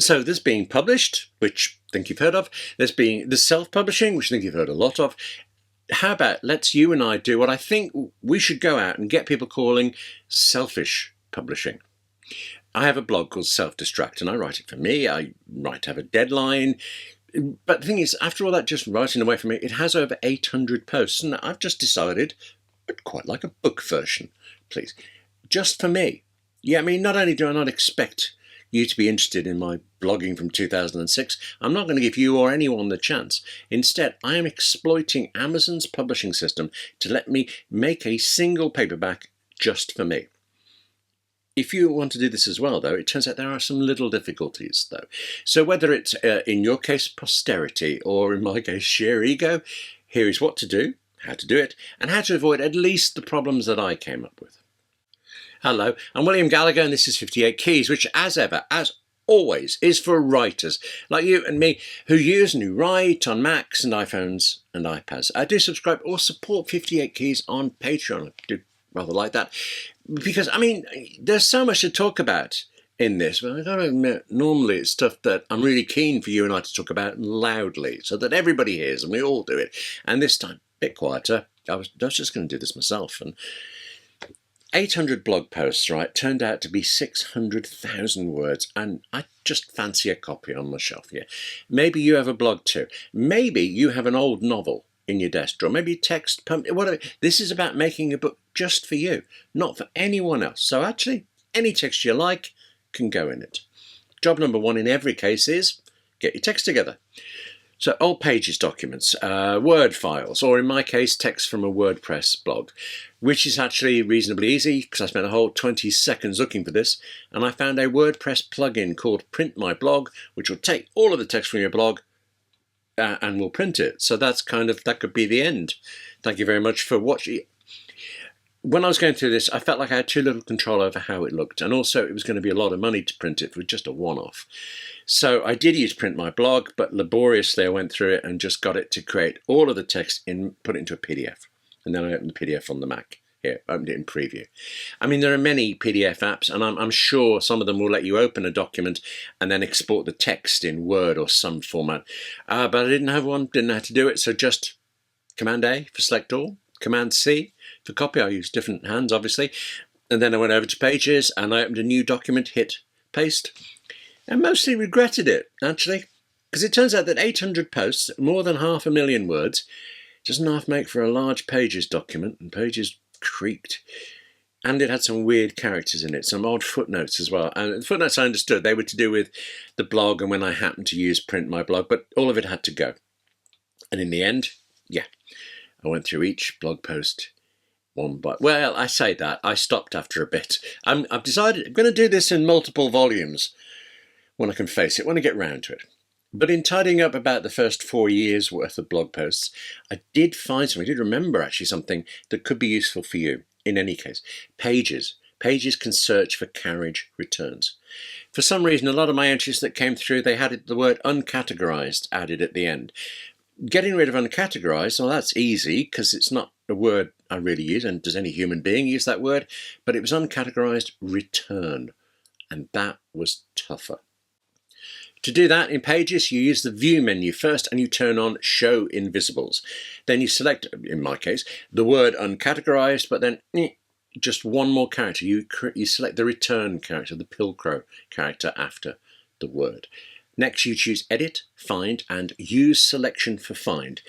So there's being published, which I think you've heard of. There's self-publishing, which I think you've heard a lot of. How about let's you and I do what I think we should go out and get people calling selfish publishing. I have a blog called Self-Destruct, and I write it for me. I write to have a deadline. But the thing is, after all that just writing away for me, it has over 800 posts, and I've just decided I'd quite like a book version, please. Just for me. Yeah, I mean, not only do I not expect you to be interested in my blogging from 2006, I'm not going to give you or anyone the chance. Instead, I am exploiting Amazon's publishing system to let me make a single paperback just for me. If you want to do this as well, though, it turns out there are some little difficulties, though. So whether it's, in your case, posterity, or in my case, sheer ego, here is what to do, how to do it, and how to avoid at least the problems that I came up with. Hello, I'm William Gallagher, and this is 58 Keys, which, as ever, as always, is for writers like you and me who use and who write on Macs and iPhones and iPads. I do subscribe or support 58 Keys on Patreon. I do rather like that because, I mean, there's so much to talk about in this, but I've got to admit, normally it's stuff that I'm really keen for you and I to talk about loudly so that everybody hears and we all do it. And this time, a bit quieter. I was just going to do this myself, and 800 blog posts, right, turned out to be 600,000 words, and I just fancy a copy on my shelf here. Maybe you have a blog too. Maybe you have an old novel in your desk drawer, maybe text, whatever. This is about making a book just for you, not for anyone else. So actually, any text you like can go in it. Job number one in every case is get your text together. So old Pages documents, Word files, or in my case, text from a WordPress blog, which is actually reasonably easy because I spent a whole 20 seconds looking for this, and I found a WordPress plugin called Print My Blog, which will take all of the text from your blog and will print it. So that could be the end. Thank you very much for watching. When I was going through this, I felt like I had too little control over how it looked, and also it was going to be a lot of money to print it for just a one-off. So I did use Print My Blog, but laboriously I went through it and just got it to create all of the text put it into a PDF. And then I opened the PDF on the Mac. Here, opened it in Preview. I mean, there are many PDF apps, and I'm sure some of them will let you open a document and then export the text in Word or some format. But I didn't have one, didn't know how to do it, so just Command A for select all, Command C for copy. I used different hands, obviously. And then I went over to Pages and I opened a new document, hit paste. I mostly regretted it, actually, because it turns out that 800 posts, more than 500,000 words, doesn't half make for a large Pages document, and Pages creaked. And it had some weird characters in it, some odd footnotes as well. And the footnotes I understood, they were to do with the blog and when I happened to use Print My Blog, but all of it had to go. And in the end, yeah, I went through each blog post one by, well, I say that, I stopped after a bit. I've decided I'm going to do this in multiple volumes when I can face it, when I get round to it. But in tidying up about the first 4 years worth of blog posts, I did find something, I did remember actually something that could be useful for you in any case. Pages. Pages can search for carriage returns. For some reason, a lot of my entries that came through, they had the word uncategorized added at the end. Getting rid of uncategorized, well, that's easy because it's not a word I really use, and does any human being use that word? But it was uncategorized return, and that was tougher. To do that in Pages, you use the View menu first and you turn on Show Invisibles. Then you select, in my case, the word uncategorized, but then just one more character. You select the return character, the Pilcrow character after the word. Next, you choose Edit, Find, and Use Selection for Find.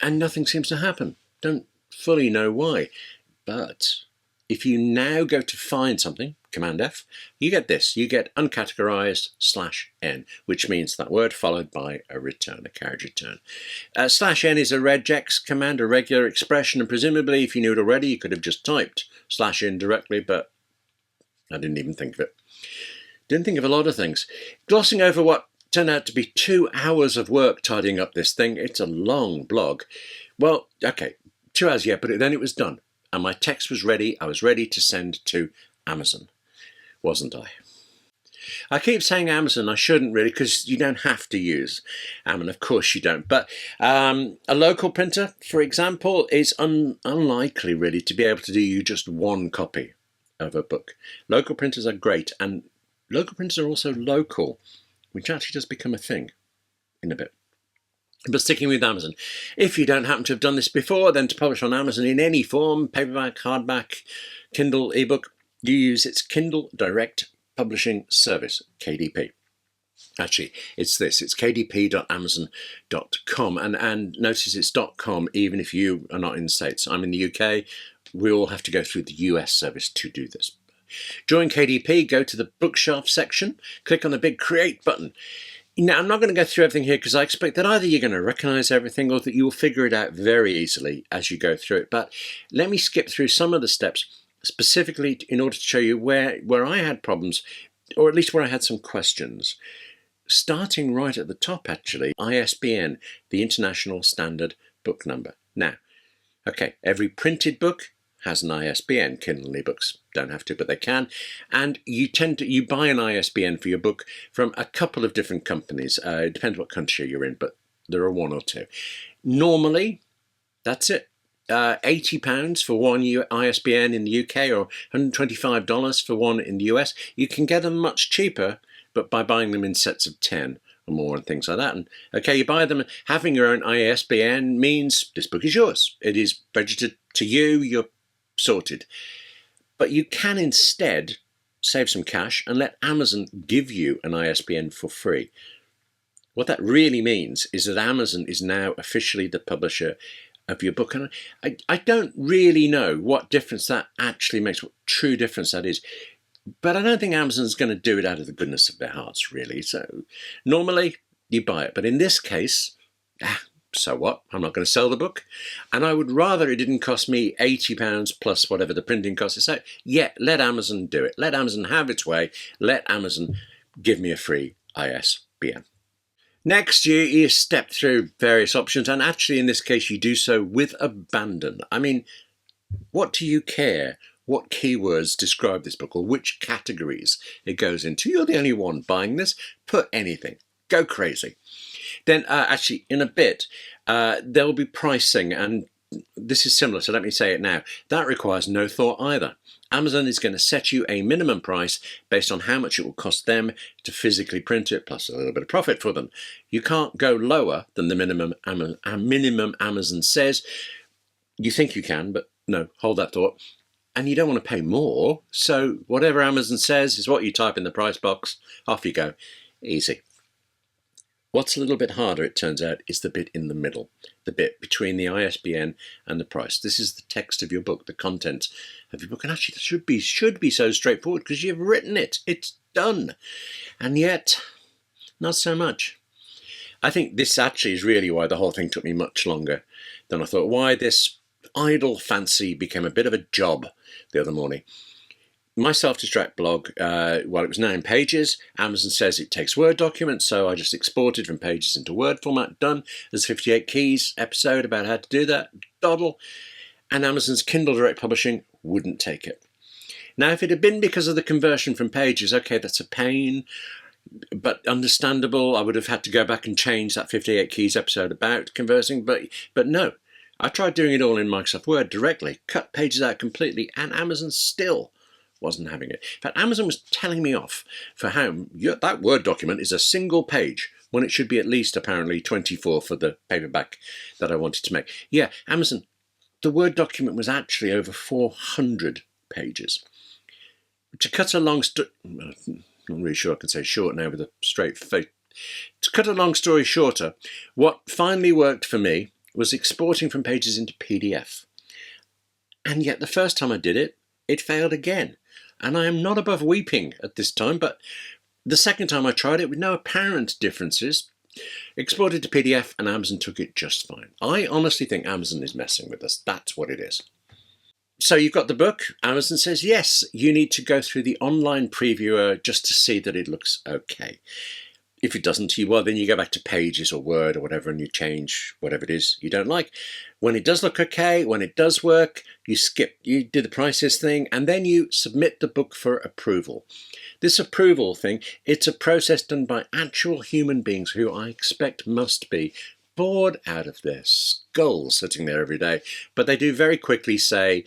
And nothing seems to happen. Don't fully know why. But if you now go to find something, Command F, you get this. You get uncategorized /n, which means that word followed by a return, a carriage return. /n is a regex command, a regular expression, and presumably if you knew it already, you could have just typed /n directly, but I didn't even think of it. Didn't think of a lot of things. Glossing over what turned out to be 2 hours of work tidying up this thing. It's a long blog. Well, okay, 2 hours, yeah, but then it was done. And my text was ready. I was ready to send to Amazon, wasn't I? I keep saying Amazon. I shouldn't really, because you don't have to use Amazon. Of course you don't. But a local printer, for example, is unlikely really to be able to do you just one copy of a book. Local printers are great, and local printers are also local. which actually does become a thing in a bit. But sticking with Amazon, if you don't happen to have done this before, then to publish on Amazon in any form, paperback, hardback, Kindle, ebook, you use its Kindle Direct Publishing Service, KDP. Actually, it's kdp.amazon.com. And notice it's .com even if you are not in the States. I'm in the UK. We all have to go through the US service to do this. Join KDP, go to the bookshelf section, click on the big Create button. Now, I'm not going to go through everything here because I expect that either you're going to recognize everything or that you'll figure it out very easily as you go through it. But let me skip through some of the steps specifically in order to show you where I had problems, or at least where I had some questions. Starting right at the top, actually, ISBN, the International Standard Book Number. Now, okay, every printed book has an ISBN. Kindle ebooks don't have to, but they can. And you buy an ISBN for your book from a couple of different companies. It depends what country you're in, but there are one or two. Normally, that's it. £80 for one ISBN in the UK or $125 for one in the US. You can get them much cheaper, but by buying them in sets of 10 or more and things like that. And okay, you buy them. Having your own ISBN means this book is yours. It is registered to you. You're sorted. But you can instead save some cash and let Amazon give you an ISBN for free. What that really means is that Amazon is now officially the publisher of your book. And I don't really know what difference that actually makes, what true difference that is. But I don't think Amazon's going to do it out of the goodness of their hearts, really. So normally you buy it. But in this case, so what? I'm not going to sell the book. And I would rather it didn't cost me £80 plus whatever the printing cost is. So yeah, let Amazon do it. Let Amazon have its way. Let Amazon give me a free ISBN. Next, you step through various options. And actually, in this case, you do so with abandon. I mean, what do you care what keywords describe this book or which categories it goes into? You're the only one buying this. Put anything. Go crazy. Then actually, in a bit, there will be pricing, and this is similar, so let me say it now. That requires no thought either. Amazon is going to set you a minimum price based on how much it will cost them to physically print it, plus a little bit of profit for them. You can't go lower than the minimum Amazon says. You think you can, but no, hold that thought. And you don't want to pay more, so whatever Amazon says is what you type in the price box. Off you go. Easy. What's a little bit harder, it turns out, is the bit in the middle, the bit between the ISBN and the price. This is the text of your book, the contents of your book. And actually, that should be so straightforward because you've written it. It's done. And yet, not so much. I think this actually is really why the whole thing took me much longer than I thought. Why this idle fancy became a bit of a job the other morning. My self-destruct blog, well, it was 9 pages. Amazon says it takes Word documents, so I just exported from Pages into Word format. Done. There's 58 keys episode about how to do that. Doddle. And Amazon's Kindle Direct Publishing wouldn't take it. Now, if it had been because of the conversion from Pages, okay, that's a pain, but understandable. I would have had to go back and change that 58 keys episode about conversing, but no. I tried doing it all in Microsoft Word directly, cut Pages out completely, and Amazon still wasn't having it. In fact, Amazon was telling me off for how that Word document is a single page when it should be at least apparently 24 for the paperback that I wanted to make. Yeah, Amazon, the Word document was actually over 400 pages. To cut a long story, I'm not really sure I can say short now with a straight face. To cut a long story shorter, what finally worked for me was exporting from Pages into PDF. And yet the first time I did it, it failed again. And I am not above weeping at this time, but the second time I tried it with no apparent differences, exported to PDF and Amazon took it just fine. I honestly think Amazon is messing with us. That's what it is. So you've got the book. Amazon says, yes, you need to go through the online previewer just to see that it looks okay. If it doesn't, then you go back to Pages or Word or whatever and you change whatever it is you don't like. When it does look okay, when it does work, you do the prices thing, and then you submit the book for approval. This approval thing, it's a process done by actual human beings who I expect must be bored out of their skulls sitting there every day. But they do very quickly say,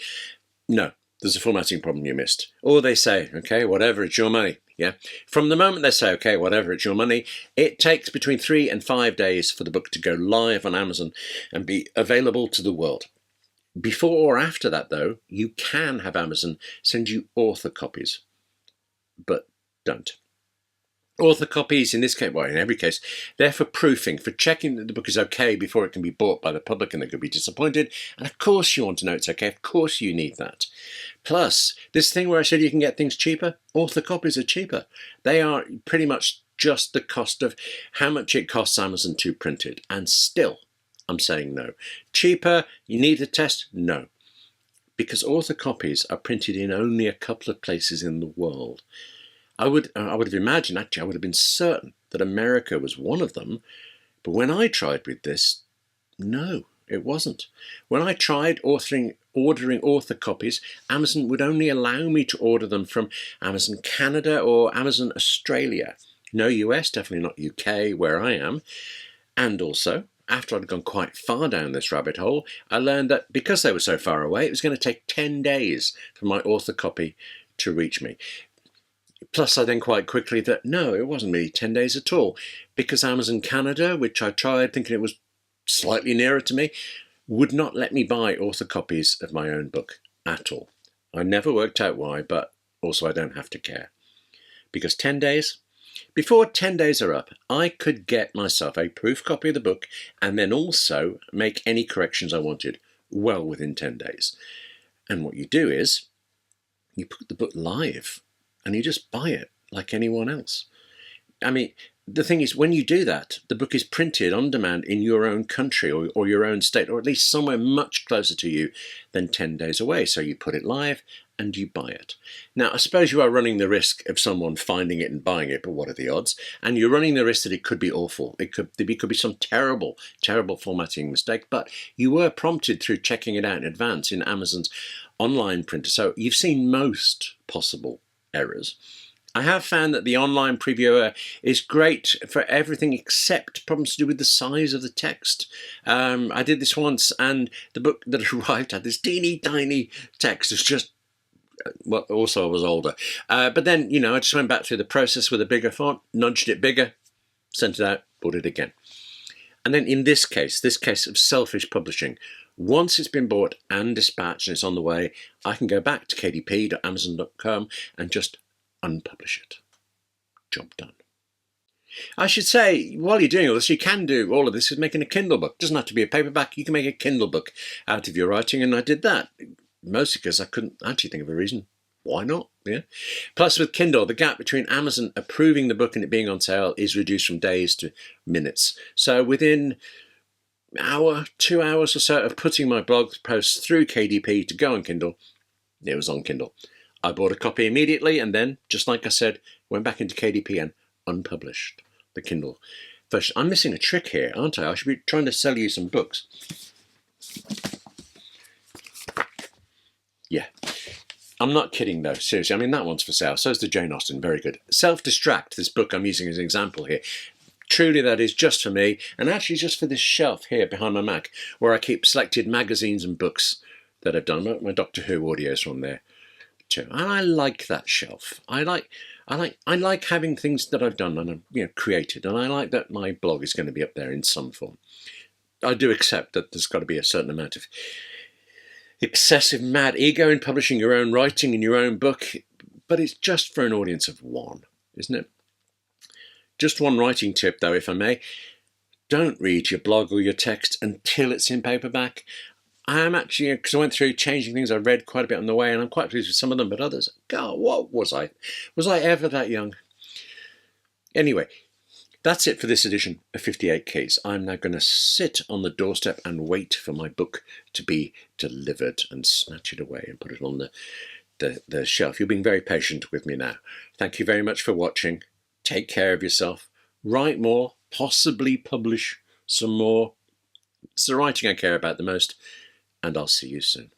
no, there's a formatting problem you missed. Or they say, okay, whatever, it's your money. Yeah. From the moment they say, okay, whatever, it's your money, it takes between 3 and 5 days for the book to go live on Amazon and be available to the world. Before or after that, though, you can have Amazon send you author copies, but don't. Author copies, in this case, well, in every case, they're for proofing, for checking that the book is okay before it can be bought by the public and they could be disappointed. And of course you want to know it's okay. Of course you need that. Plus, this thing where I said you can get things cheaper, author copies are cheaper. They are pretty much just the cost of how much it costs Amazon to print it. And still, I'm saying no. Cheaper, you need a test? No. Because author copies are printed in only a couple of places in the world. I would have imagined, actually, I would have been certain that America was one of them. But when I tried with this, no, it wasn't. When I tried ordering author copies, Amazon would only allow me to order them from Amazon Canada or Amazon Australia. No US, definitely not UK, where I am. And also, after I'd gone quite far down this rabbit hole, I learned that because they were so far away, it was going to take 10 days for my author copy to reach me. Plus, I then quite quickly that no, it wasn't really 10 days at all, because Amazon Canada, which I tried thinking it was slightly nearer to me, would not let me buy author copies of my own book at all. I never worked out why, but also I don't have to care. Because 10 days? Before 10 days are up, I could get myself a proof copy of the book and then also make any corrections I wanted well within 10 days. And what you do is you put the book live and you just buy it like anyone else. I mean, the thing is, when you do that, the book is printed on demand in your own country or your own state, or at least somewhere much closer to you than 10 days away. So you put it live and you buy it. Now, I suppose you are running the risk of someone finding it and buying it, but what are the odds? And you're running the risk that it could be awful. It could be some terrible, terrible formatting mistake, but you were prompted through checking it out in advance in Amazon's online printer. So you've seen most possible errors. I have found that the online previewer is great for everything except problems to do with the size of the text. I did this once and the book that arrived had this teeny tiny text. It's just, well, also I was older. But then, I just went back through the process with a bigger font, nudged it bigger, sent it out, bought it again. And then in this case of selfish publishing, once it's been bought and dispatched and it's on the way, I can go back to kdp.amazon.com and just unpublish it. Job done. I should say, while you're doing all this, you can do all of this with making a Kindle book. It doesn't have to be a paperback. You can make a Kindle book out of your writing, and I did that. Mostly because I couldn't actually think of a reason. Why not? Yeah. Plus, with Kindle, the gap between Amazon approving the book and it being on sale is reduced from days to minutes. So within hour, 2 hours or so of putting my blog post through KDP to go on Kindle, it was on Kindle. I bought a copy immediately and then, just like I said, went back into KDP and unpublished the Kindle version. I'm missing a trick here, aren't I? I should be trying to sell you some books. Yeah. I'm not kidding though, seriously. I mean, that one's for sale. So is the Jane Austen, very good. Self-Distract, this book I'm using as an example here. Truly, that is just for me, and actually just for this shelf here behind my Mac, where I keep selected magazines and books that I've done. My Doctor Who audios from there too, and I like that shelf. I like having things that I've done and I've created, and I like that my blog is going to be up there in some form. I do accept that there's got to be a certain amount of excessive mad ego in publishing your own writing in your own book, but it's just for an audience of one, isn't it? Just one writing tip, though, if I may. Don't read your blog or your text until it's in paperback. I am actually, because I went through changing things, I read quite a bit on the way, and I'm quite pleased with some of them, but others, God, what was I? Was I ever that young? Anyway, that's it for this edition of 58 Keys. I'm now going to sit on the doorstep and wait for my book to be delivered and snatch it away and put it on the shelf. You're being very patient with me now. Thank you very much for watching. Take care of yourself. Write more, possibly publish some more. It's the writing I care about the most, and I'll see you soon.